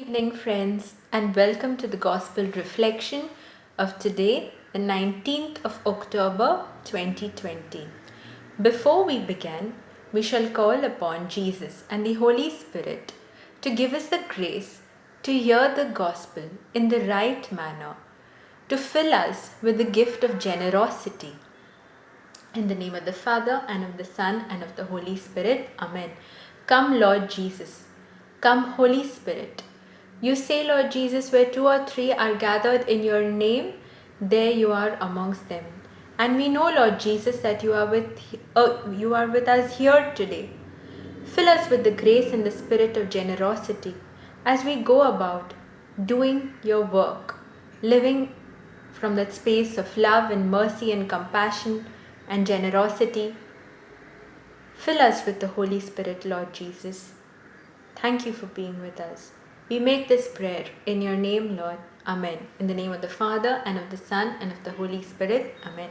Evening, friends, and welcome to the Gospel Reflection of today, the 19th of October 2020. Before we begin, we shall call upon Jesus and the Holy Spirit to give us the grace to hear the Gospel in the right manner, to fill us with the gift of generosity. In the name of the Father, and of the Son, and of the Holy Spirit. Amen. Come, Lord Jesus. Come, Holy Spirit. You say, Lord Jesus, where two or three are gathered in your name, there you are amongst them. And we know, Lord Jesus, that you are with us here today. Fill us with the grace and the spirit of generosity as we go about doing your work, living from that space of love and mercy and compassion and generosity. Fill us with the Holy Spirit, Lord Jesus. Thank you for being with us. We make this prayer in your name, Lord. Amen. In the name of the Father, and of the Son, and of the Holy Spirit. Amen.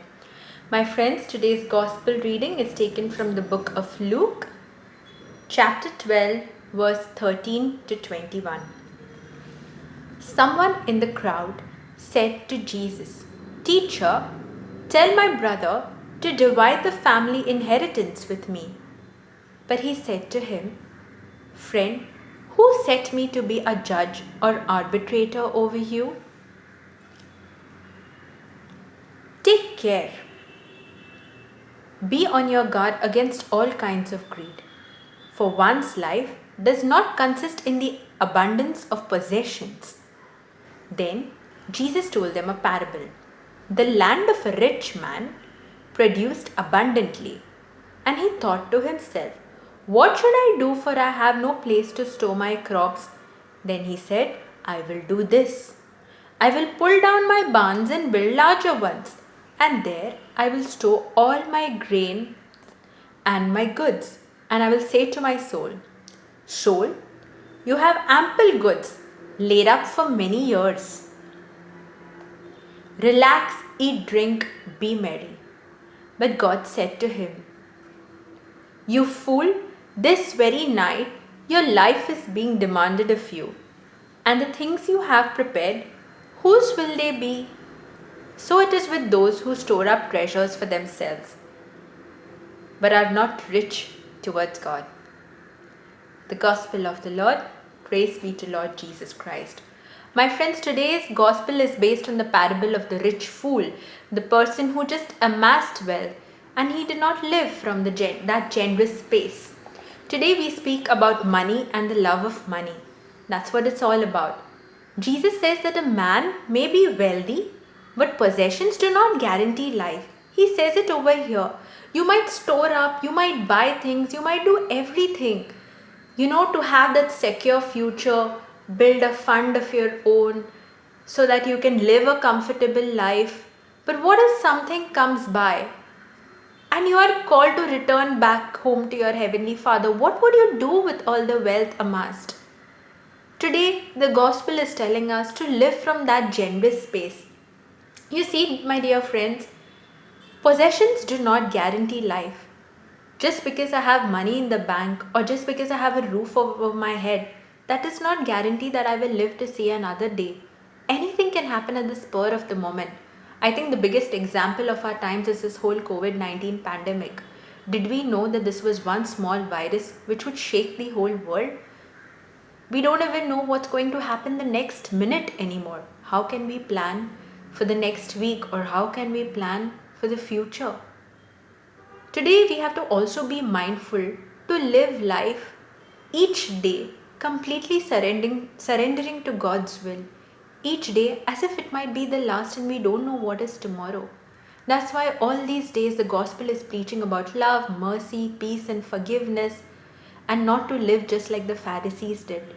My friends, today's Gospel reading is taken from the book of Luke, chapter 12, verse 13 to 21. Someone in the crowd said to Jesus, "Teacher, tell my brother to divide the family inheritance with me." But he said to him, "Friend, who set me to be a judge or arbitrator over you? Take care. Be on your guard against all kinds of greed, for one's life does not consist in the abundance of possessions." Then Jesus told them a parable. The land of a rich man produced abundantly, and he thought to himself, "What should I do, for I have no place to store my crops?" Then he said, "I will do this. I will pull down my barns and build larger ones, and there I will store all my grain and my goods. And I will say to my soul, Soul, you have ample goods laid up for many years. Relax, eat, drink, be merry." But God said to him, "You fool, this very night your life is being demanded of you, and the things you have prepared, whose will they be? So it is with those who store up treasures for themselves, but are not rich towards God." The Gospel of the Lord. Praise be to Lord Jesus Christ. My friends, today's Gospel is based on the parable of the rich fool, the person who just amassed wealth and he did not live from that generous space. Today we speak about money and the love of money. That's what it's all about. Jesus says that a man may be wealthy, but possessions do not guarantee life. He says it over here. You might store up, you might buy things, you might do everything, to have that secure future, build a fund of your own so that you can live a comfortable life. But what if something comes by and you are called to return back home to your Heavenly Father? What would you do with all the wealth amassed? Today, the Gospel is telling us to live from that generous space. You see, my dear friends, possessions do not guarantee life. Just because I have money in the bank or just because I have a roof over my head, that does not guarantee that I will live to see another day. Anything can happen at the spur of the moment. I think the biggest example of our times is this whole COVID-19 pandemic. Did we know that this was one small virus which would shake the whole world? We don't even know what's going to happen the next minute anymore. How can we plan for the next week, or how can we plan for the future? Today we have to also be mindful to live life each day completely surrendering to God's will. Each day as if it might be the last and we don't know what is tomorrow. That's why all these days the gospel is preaching about love, mercy, peace and forgiveness, and not to live just like the Pharisees did.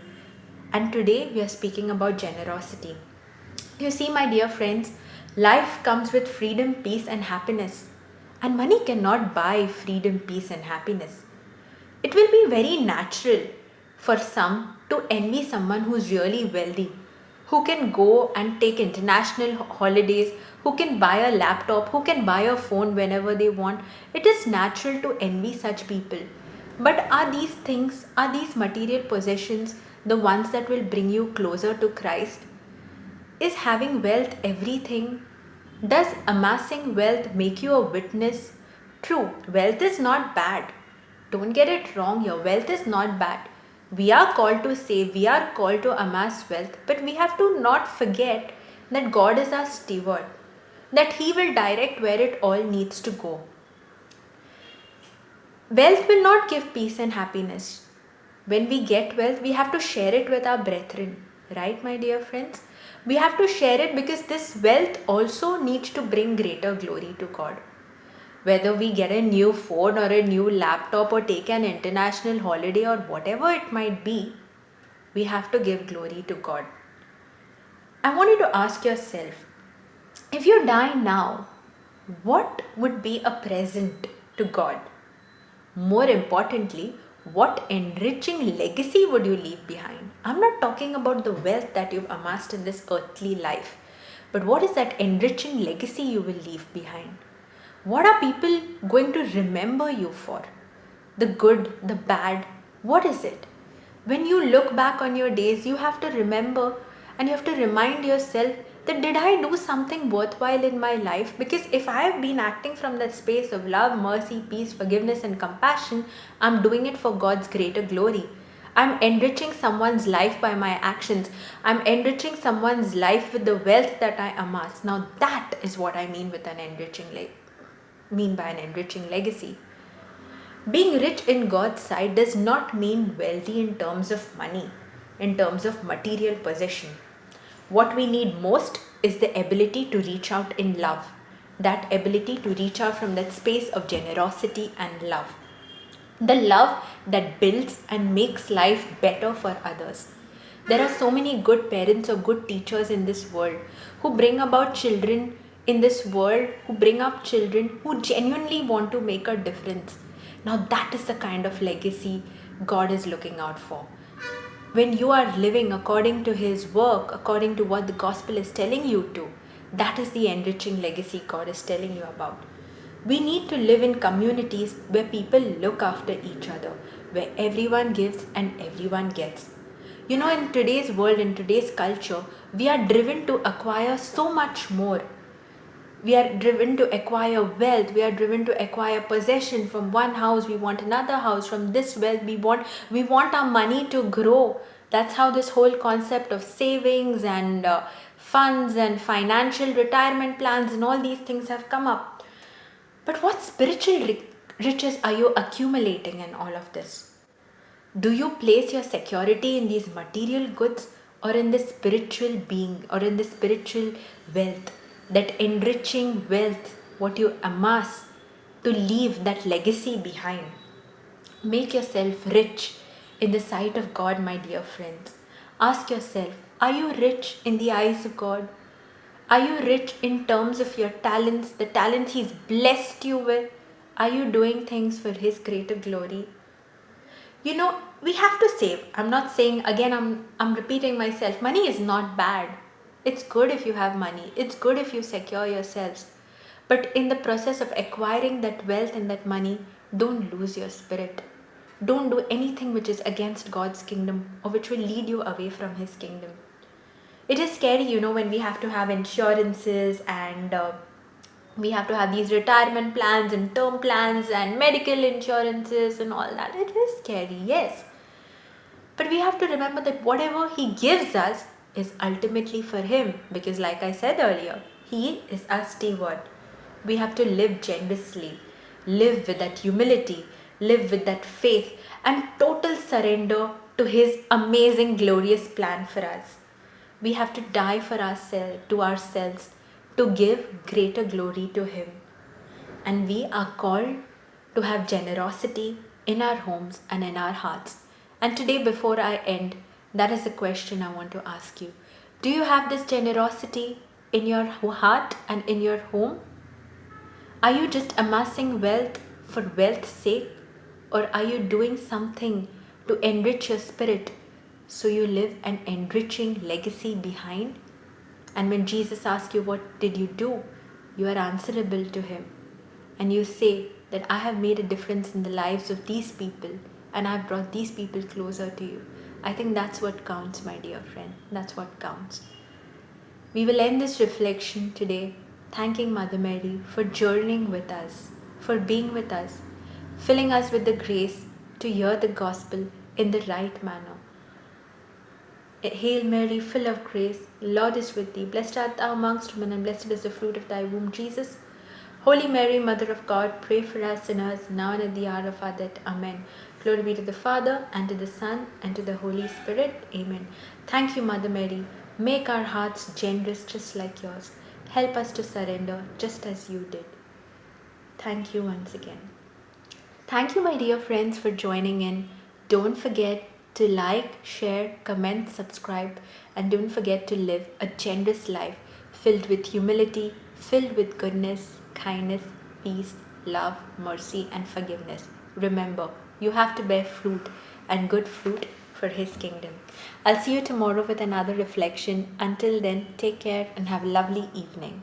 And today we are speaking about generosity. You see, my dear friends, life comes with freedom, peace and happiness. And money cannot buy freedom, peace and happiness. It will be very natural for some to envy someone who's really wealthy, who can go and take international holidays, who can buy a laptop, who can buy a phone whenever they want. It is natural to envy such people. But are these things, are these material possessions the ones that will bring you closer to Christ? Is having wealth everything? Does amassing wealth make you a witness? True, wealth is not bad. Don't get it wrong here. Wealth is not bad. We are called to save, we are called to amass wealth, but we have to not forget that God is our steward, that He will direct where it all needs to go. Wealth will not give peace and happiness. When we get wealth, we have to share it with our brethren, right, my dear friends? We have to share it because this wealth also needs to bring greater glory to God. Whether we get a new phone or a new laptop or take an international holiday or whatever it might be, we have to give glory to God. I want you to ask yourself, if you die now, what would be a present to God? More importantly, what enriching legacy would you leave behind? I'm not talking about the wealth that you've amassed in this earthly life, but what is that enriching legacy you will leave behind? What are people going to remember you for? The good, the bad, what is it? When you look back on your days, you have to remember and you have to remind yourself that did I do something worthwhile in my life? Because if I have been acting from that space of love, mercy, peace, forgiveness, and compassion, I'm doing it for God's greater glory. I'm enriching someone's life by my actions. I'm enriching someone's life with the wealth that I amass. Now that is what I mean with by an enriching legacy. Being rich in God's sight does not mean wealthy in terms of money, in terms of material possession. What we need most is the ability to reach out in love, that ability to reach out from that space of generosity and love. The love that builds and makes life better for others. There are so many good parents or good teachers in this world who bring about children in this world, who bring up children who genuinely want to make a difference. Now, that is the kind of legacy God is looking out for. When you are living according to His work, according to what the gospel is telling you to, that is the enriching legacy God is telling you about. We need to live in communities where people look after each other, where everyone gives and everyone gets. You know, in today's world, in today's culture, we are driven to acquire so much more. We are driven to acquire wealth. We are driven to acquire possession. From one house, we want another house. From this wealth, we want our money to grow. That's how this whole concept of savings and funds and financial retirement plans and all these things have come up. But what spiritual riches are you accumulating in all of this? Do you place your security in these material goods or in the spiritual being or in the spiritual wealth? That enriching wealth, what you amass to leave that legacy behind. Make yourself rich in the sight of God, my dear friends. Ask yourself, are you rich in the eyes of God? Are you rich in terms of your talents, the talents He's blessed you with? Are you doing things for His greater glory? You know, we have to save. I'm not saying, again, I'm repeating myself, money is not bad. It's good if you have money. It's good if you secure yourselves. But in the process of acquiring that wealth and that money, don't lose your spirit. Don't do anything which is against God's kingdom or which will lead you away from His kingdom. It is scary, you know, when we have to have insurances and we have to have these retirement plans and term plans and medical insurances and all that. It is scary, yes. But we have to remember that whatever He gives us is ultimately for Him, because like I said earlier, He is our steward. We have to live generously, live with that humility, live with that faith and total surrender to His amazing, glorious plan for us. We have to die for ourselves to give greater glory to Him. And we are called to have generosity in our homes and in our hearts. And today, before I end, that is the question I want to ask you. Do you have this generosity in your heart and in your home? Are you just amassing wealth for wealth's sake? Or are you doing something to enrich your spirit so you live an enriching legacy behind? And when Jesus asks you, what did you do? You are answerable to Him. And you say that I have made a difference in the lives of these people and I've brought these people closer to you. I think that's what counts, my dear friend. That's what counts. We will end this reflection today thanking Mother Mary for journeying with us, for being with us, filling us with the grace to hear the gospel in the right manner. Hail Mary, full of grace, the Lord is with thee. Blessed art thou amongst women, and blessed is the fruit of thy womb, Jesus. Holy Mary, Mother of God, pray for us sinners, now and at the hour of our death. Amen. Glory be to the Father, and to the Son, and to the Holy Spirit. Amen. Thank you, Mother Mary. Make our hearts generous just like yours. Help us to surrender just as you did. Thank you once again. Thank you, my dear friends, for joining in. Don't forget to like, share, comment, subscribe, and don't forget to live a generous life filled with humility, filled with goodness, kindness, peace, love, mercy, and forgiveness. Remember, you have to bear fruit and good fruit for His kingdom. I'll see you tomorrow with another reflection. Until then, take care and have a lovely evening.